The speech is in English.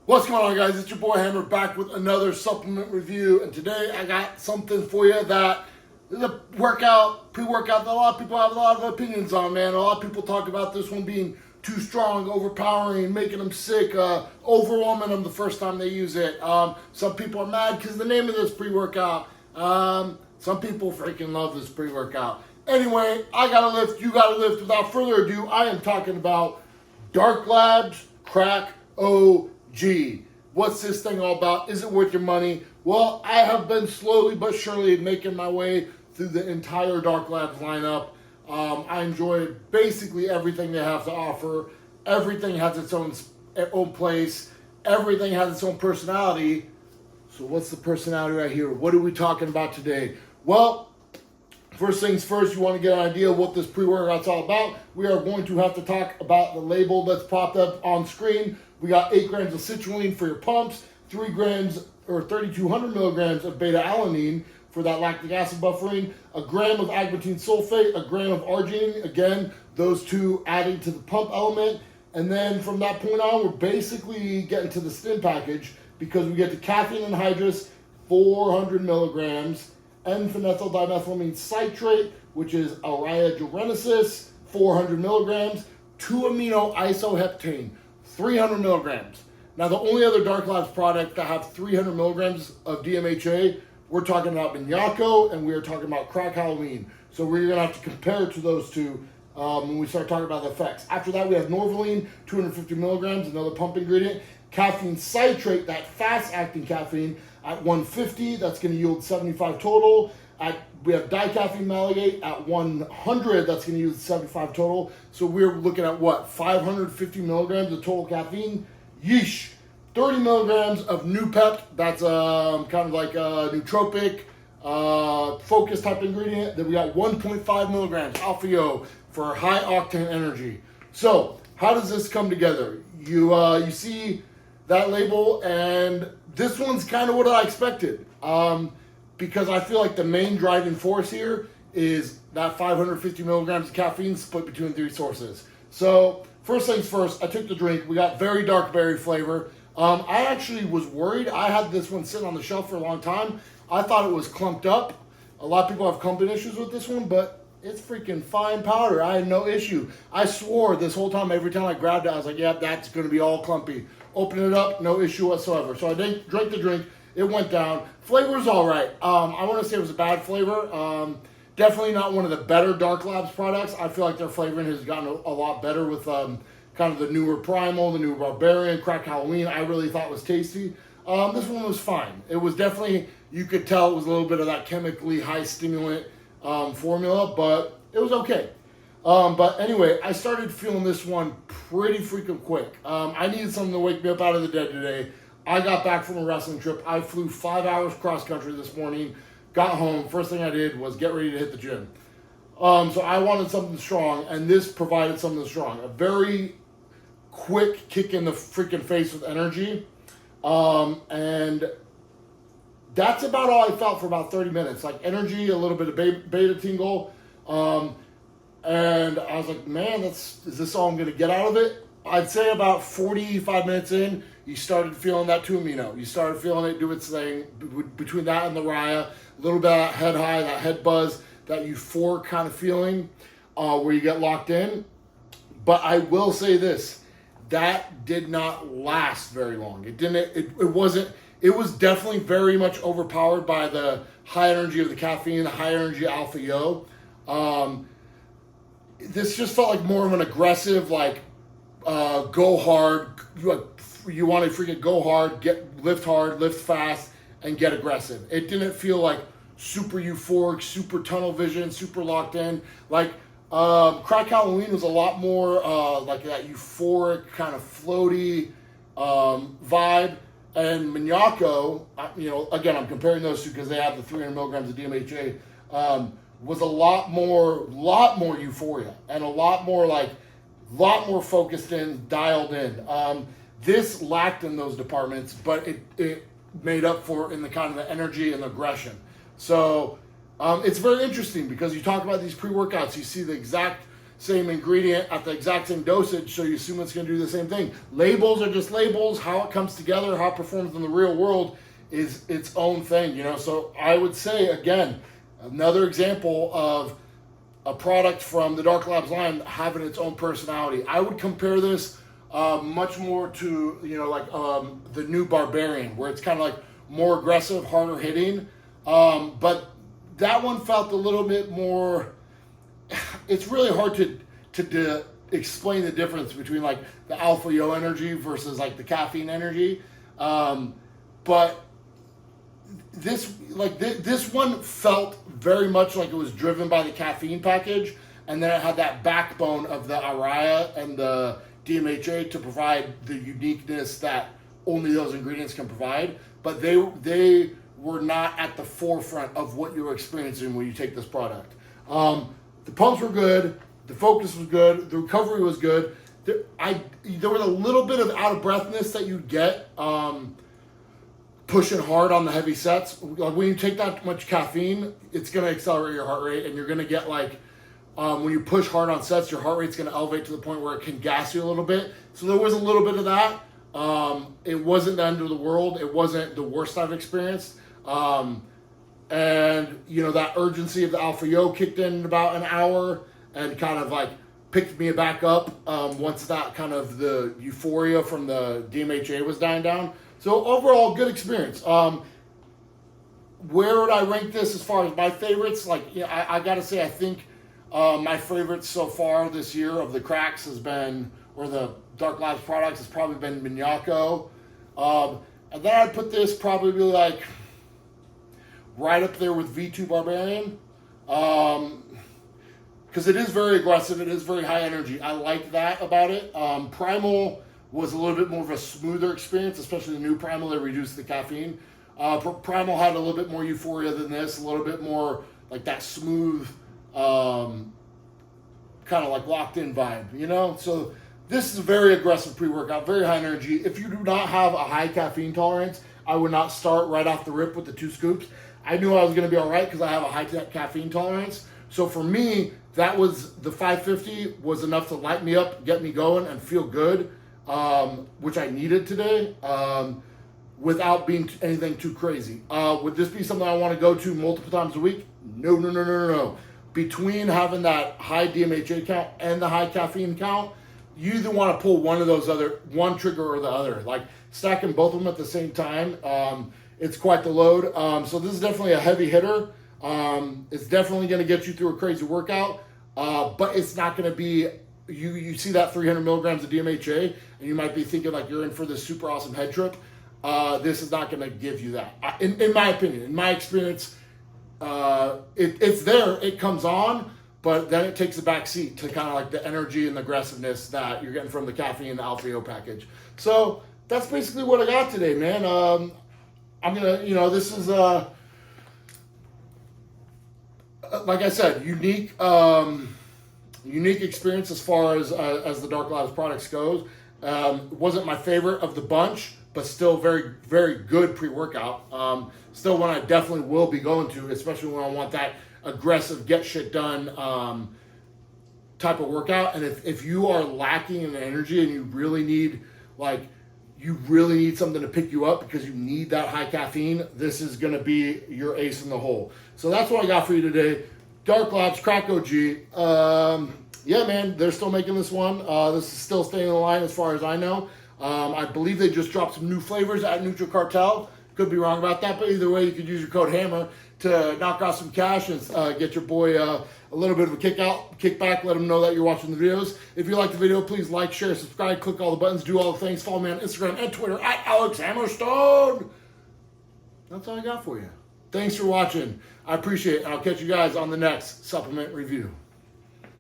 What's going on, guys? It's your boy Hammer back with another supplement review, and today I got something for you that is a pre-workout that a lot of people have a lot of opinions on, man. A lot of people talk about this one being too strong, overpowering, making them sick, overwhelming them the first time they use it. Some people are mad because the name of this pre-workout. Some people freaking love this pre-workout. Anyway, I gotta lift, you gotta lift. Without further ado, I am talking about Dark Labs Crack OG. What's this thing all about? Is it worth your money? Well, I have been slowly but surely making my way through the entire Dark Labs lineup. I enjoy basically everything they have to offer. Everything has its own place. Everything has its own personality. So what's the personality right here? What are we talking about today? Well, first things first, you want to get an idea of what this pre-workout's all about. We are going to have to talk about the label that's popped up on screen. We got 8 grams of citrulline for your pumps, 3 grams or 3,200 milligrams of beta-alanine for that lactic acid buffering, a gram of agmatine sulfate, a gram of arginine, again, those two adding to the pump element. And then from that point on, we're basically getting to the stim package because we get the caffeine anhydrous, 400 milligrams, N-phenylethyl dimethylamine citrate, which is Aureia juvenescens, 400 milligrams, 2-amino isoheptane, 300 milligrams. Now, the only other Dark Labs product that have 300 milligrams of DMHA, we're talking about Minyako and we're talking about Crack Halloween. So we're going to have to compare to those two when we start talking about the effects. After that, we have Norvaline, 250 milligrams, another pump ingredient. Caffeine citrate, that fast-acting caffeine, at 150, that's going to yield 75 total. We have dicaffeine maleate at 100, that's going to yield 75 total. So we're looking at what, 550 milligrams of total caffeine? Yeesh. 30 milligrams of Nupep, that's kind of like a nootropic, focus type ingredient. Then we got 1.5 milligrams Alpha-O for high octane energy. So how does this come together? You see that label, and this one's kind of what I expected, because I feel like the main driving force here is that 550 milligrams of caffeine split between 3 sources. So first things first, I took the drink. We got very dark berry flavor. I actually was worried. I had this one sitting on the shelf for a long time. I thought it was clumped up. A lot of people have clumping issues with this one, but it's freaking fine powder. I had no issue. I swore this whole time, every time I grabbed it, I was like, yeah, that's going to be all clumpy. Open it up, no issue whatsoever. So I drank the drink, it went down. Flavor's all right. I want to say it was a bad flavor. Definitely not one of the better Dark Labs products. I feel like their flavoring has gotten a lot better with kind of the newer Primal, the new Barbarian, Crack Halloween. I really thought was tasty. This one was fine. It was definitely, you could tell it was a little bit of that chemically high stimulant formula, but it was okay. But anyway, I started feeling this one pretty freaking quick. I needed something to wake me up out of the dead today. I got back from a wrestling trip. I flew 5 hours cross country this morning, got home. First thing I did was get ready to hit the gym. So I wanted something strong, and this provided something strong. A very quick kick in the freaking face with energy. And that's about all I felt for about 30 minutes. Like energy, a little bit of beta tingle. And I was like, man, is this all I'm going to get out of it? I'd say about 45 minutes in, you started feeling that 2-amino. You started feeling it do its thing. Between that and the Raya, a little bit of that head high, that head buzz, that euphoric kind of feeling where you get locked in. But I will say this, that did not last very long. It was definitely very much overpowered by the high energy of the caffeine, the high energy Alpha-O. This just felt like more of an aggressive, like, go hard. You want to freaking go hard, lift hard, lift fast, and get aggressive. It didn't feel like super euphoric, super tunnel vision, super locked in. Like, Crack Halloween was a lot more like that euphoric, kind of floaty vibe. And Minyako, again, I'm comparing those two because they have the 300 milligrams of DMHA. Was a lot more euphoria and a lot more focused in, dialed in. This lacked in those departments, but it made up for in the kind of the energy and aggression. So it's very interesting because you talk about these pre-workouts, you see the exact same ingredient at the exact same dosage, so you assume it's going to do the same thing. Labels are just labels. How it comes together, how it performs in the real world is its own thing, you know. So I would say, again, another example of a product from the Dark Labs line having its own personality. I would compare this much more to, you know, like the new Barbarian, where it's kind of like more aggressive, harder hitting. But that one felt a little bit more. It's really hard to explain the difference between like the alpha yo energy versus like the caffeine energy. But this one felt very much like it was driven by the caffeine package, and then it had that backbone of the araya and the DMHA to provide the uniqueness that only those ingredients can provide. But they were not at the forefront of what you were experiencing when you take this product. The pumps were good, the focus was good, the recovery was good. There was a little bit of out of breathness that you get pushing hard on the heavy sets. Like when you take that much caffeine, it's going to accelerate your heart rate, and you're going to get like, when you push hard on sets, your heart rate's going to elevate to the point where it can gas you a little bit. So there was a little bit of that. It wasn't the end of the world. It wasn't the worst I've experienced. And, you know, that urgency of the Alpha Yo kicked in about an hour and kind of like picked me back up once that kind of the euphoria from the DMHA was dying down. So overall, good experience. Where would I rank this as far as my favorites? Like, yeah, I got to say, I think my favorites so far this year of the cracks has been, or the Dark Labs products has probably been Minyako. And then I'd put this probably like right up there with V2 Barbarian. Because it is very aggressive, it is very high energy. I like that about it. Primal was a little bit more of a smoother experience, especially the new Primal that reduced the caffeine. Primal had a little bit more euphoria than this, a little bit more like that smooth, kind of like locked in vibe, you know? So this is a very aggressive pre-workout, very high energy. If you do not have a high caffeine tolerance, I would not start right off the rip with the 2 scoops. I knew I was going to be all right because I have a high caffeine tolerance. So for me, that was the 550 was enough to light me up, get me going, and feel good, which I needed today, without being anything too crazy. Would this be something I want to go to multiple times a week? No. Between having that high DMHA count and the high caffeine count, you either want to pull one trigger or the other. Like stacking both of them at the same time, it's quite the load. So this is definitely a heavy hitter. It's definitely going to get you through a crazy workout, but it's not going to be, you see that 300 milligrams of DMHA, and you might be thinking like you're in for this super awesome head trip. This is not going to give you that. In my opinion, in my experience, it's there, it comes on, but then it takes a back seat to kind of like the energy and the aggressiveness that you're getting from the caffeine and the Alpha Yo package. So that's basically what I got today, man. I'm going to, this is, like I said, unique experience as far as the Dark Labs products goes. It wasn't my favorite of the bunch, but still very, very good pre-workout. Still one I definitely will be going to, especially when I want that aggressive, get shit done type of workout. And if you are lacking in energy and you really need something to pick you up because you need that high caffeine, this is going to be your ace in the hole. So that's what I got for you today. Dark Labs, Crack OG. Yeah, man, they're still making this one. This is still staying in the line as far as I know. I believe they just dropped some new flavors at Nutricartel. Could be wrong about that, but either way, you could use your code HAMMER to knock out some cash and get your boy a little bit of a kickback. Let them know that you're watching the videos. If you like the video, please like, share, subscribe, click all the buttons, do all the things. Follow me on Instagram and Twitter at Alex Hammerstone. That's all I got for you. Thanks for watching. I appreciate it. I'll catch you guys on the next supplement review.